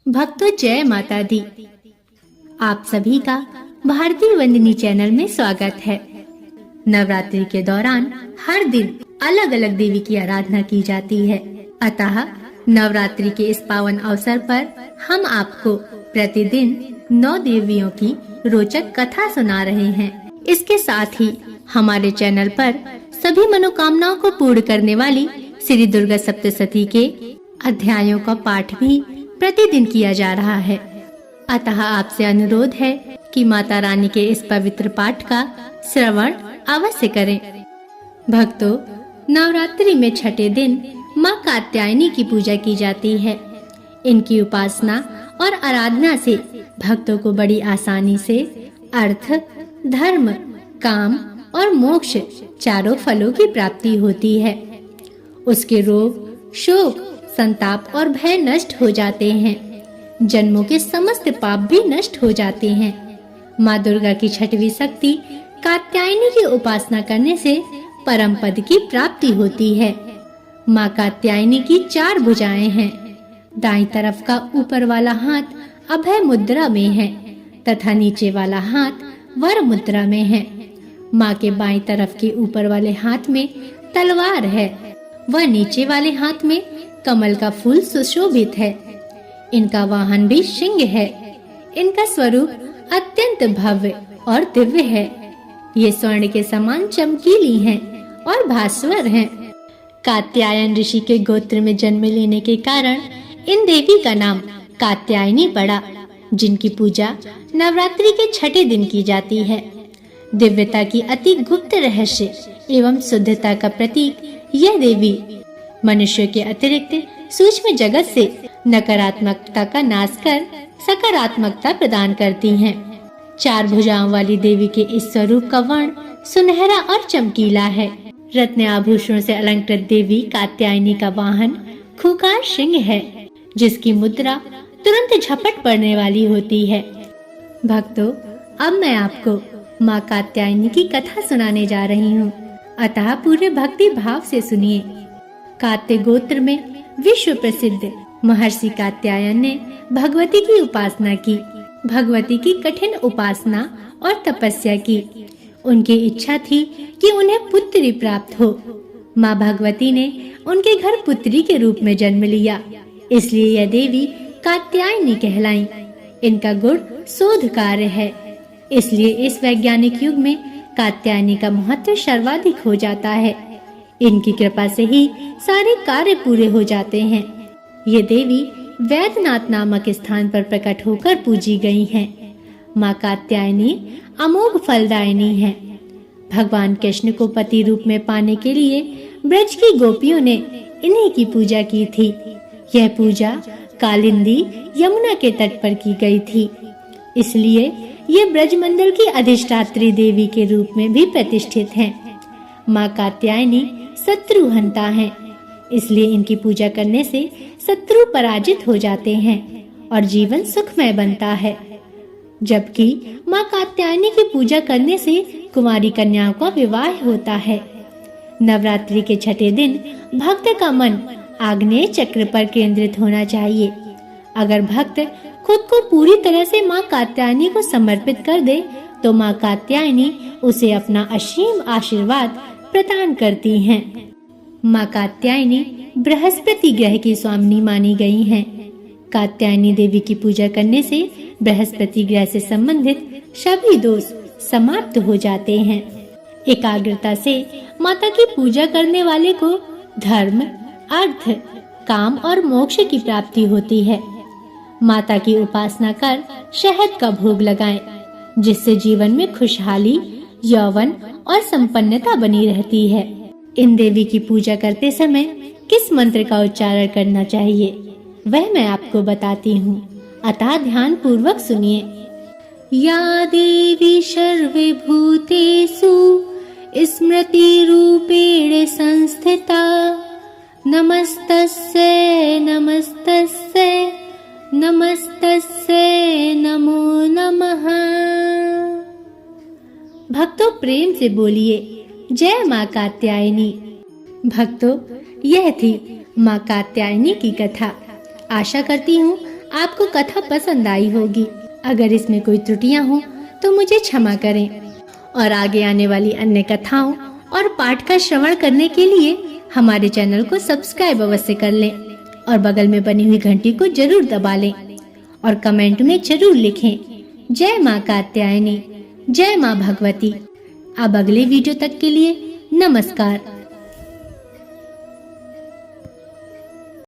भक्तों, जय माता दी। आप सभी का भारतीय वंदनी चैनल में स्वागत है। नवरात्रि के दौरान हर दिन अलग अलग देवी की आराधना की जाती है। अतः नवरात्रि के इस पावन अवसर पर हम आपको प्रतिदिन 9 देवियों की रोचक कथा सुना रहे हैं। इसके साथ ही हमारे चैनल पर सभी मनोकामनाओं को पूर्ण करने वाली श्री दुर्गा सप्तशती के अध्यायों का पाठ भी प्रतिदिन किया जा रहा है। अतः आपसे अनुरोध है कि माता रानी के इस पवित्र पाठ का श्रवण अवश्य करें। भक्तों, नवरात्रि में छठे दिन माँ कात्यायनी की पूजा की जाती है। इनकी उपासना और आराधना से भक्तों को बड़ी आसानी से अर्थ, धर्म, काम और मोक्ष चारों फलों की प्राप्ति होती है। उसके रोग, शोक, संताप और भय नष्ट हो जाते हैं। जन्मों के समस्त पाप भी नष्ट हो जाते हैं। माँ दुर्गा की छठवीं शक्ति कात्यायनी की उपासना करने से परम पद की प्राप्ति होती है। माँ कात्यायनी की 4 भुजाएं हैं। दाईं तरफ का ऊपर वाला हाथ अभय मुद्रा में है तथा नीचे वाला हाथ वर मुद्रा में है। माँ के बाईं तरफ के ऊपर वाले हाथ में तलवार है व नीचे वाले हाथ में कमल का फूल सुशोभित है। इनका वाहन भी सिंह है। इनका स्वरूप अत्यंत भव्य और दिव्य है। ये स्वर्ण के समान चमकीली हैं और भास्वर हैं। कात्यायन ऋषि के गोत्र में जन्म लेने के कारण इन देवी का नाम कात्यायनी पड़ा, जिनकी पूजा नवरात्रि के छठे दिन की जाती है। दिव्यता की अति गुप्त रहस्य एवं शुद्धता का प्रतीक यह देवी मनुष्य के अतिरिक्त सूक्ष्म जगत से नकारात्मकता का नाश कर सकारात्मकता प्रदान करती हैं। 4 भुजाओं वाली देवी के इस स्वरूप का वर्ण सुनहरा और चमकीला है। रत्न आभूषणों से अलंकृत देवी कात्यायनी का वाहन खूंखार सिंह है, जिसकी मुद्रा तुरंत झपट पड़ने वाली होती है। भक्तों, अब मैं आपको माँ कात्यायनी की कथा सुनाने जा रही हूँ, अतः पूरे भक्ति भाव से सुनिए। कात्य गोत्र में विश्व प्रसिद्ध महर्षि कात्यायन ने भगवती की उपासना की। भगवती की कठिन उपासना और तपस्या की। उनकी इच्छा थी कि उन्हें पुत्री प्राप्त हो। माँ भगवती ने उनके घर पुत्री के रूप में जन्म लिया, इसलिए यह देवी कात्यायनी कहलाई। इनका गुण शोध कार्य है, इसलिए इस वैज्ञानिक युग में कात्यायनी का महत्व सर्वाधिक हो जाता है। इनकी कृपा से ही सारे कार्य पूरे हो जाते हैं। ये देवी वैद्यनाथ नामक स्थान पर प्रकट होकर पूजी गई हैं। माँ कात्यायनी अमोघ फलदायिनी है। भगवान कृष्ण को पति रूप में पाने के लिए ब्रज की गोपियों ने इन्हीं की पूजा की थी। यह पूजा कालिंदी यमुना के तट पर की गई थी, इसलिए ये ब्रजमंडल की अधिष्ठात्री देवी के रूप में भी प्रतिष्ठित हैं। माँ कात्यायनी शत्रुहंता हैं, इसलिए इनकी पूजा करने से शत्रु पराजित हो जाते हैं और जीवन सुखमय बनता है। जबकि माँ कात्यायनी की पूजा करने से कुमारी कन्याओं का विवाह होता है। नवरात्रि के छठे दिन भक्त का मन आग्नेय चक्र पर केंद्रित होना चाहिए। अगर भक्त खुद को पूरी तरह से माँ कात्यायनी को समर्पित कर दे तो माँ कात्यायनी उसे अपना असीम आशीर्वाद प्रदान करती हैं। माँ कात्यायनी बृहस्पति ग्रह की स्वामिनी मानी गई हैं। कात्यायनी देवी की पूजा करने से बृहस्पति ग्रह से संबंधित सभी दोष समाप्त हो जाते हैं। एकाग्रता से माता की पूजा करने वाले को धर्म, अर्थ, काम और मोक्ष की प्राप्ति होती है। माता की उपासना कर शहद का भोग लगाएं, जिससे जीवन में खुशहाली, यौवन और संपन्नता बनी रहती है। इन देवी की पूजा करते समय किस मंत्र का उच्चारण करना चाहिए वह मैं आपको बताती हूँ, अतः ध्यान पूर्वक सुनिए। या देवी सर्वभूतेषु स्मृति रूपेण संस्थिता नमस्तस्यै नमस्तस्यै नमस्तस्यै नमो नमः। भक्तों, प्रेम से बोलिए जय माँ कात्यायनी। भक्तों, यह थी माँ कात्यायनी की कथा। आशा करती हूँ आपको कथा पसंद आई होगी। अगर इसमें कोई त्रुटियां हो तो मुझे क्षमा करें और आगे आने वाली अन्य कथाओं और पाठ का श्रवण करने के लिए हमारे चैनल को सब्सक्राइब अवश्य कर लें और बगल में बनी हुई घंटी को जरूर दबा लें और कमेंट में जरूर लिखें जय माँ कात्यायनी, जय माँ भगवती। अब अगले वीडियो तक के लिए नमस्कार।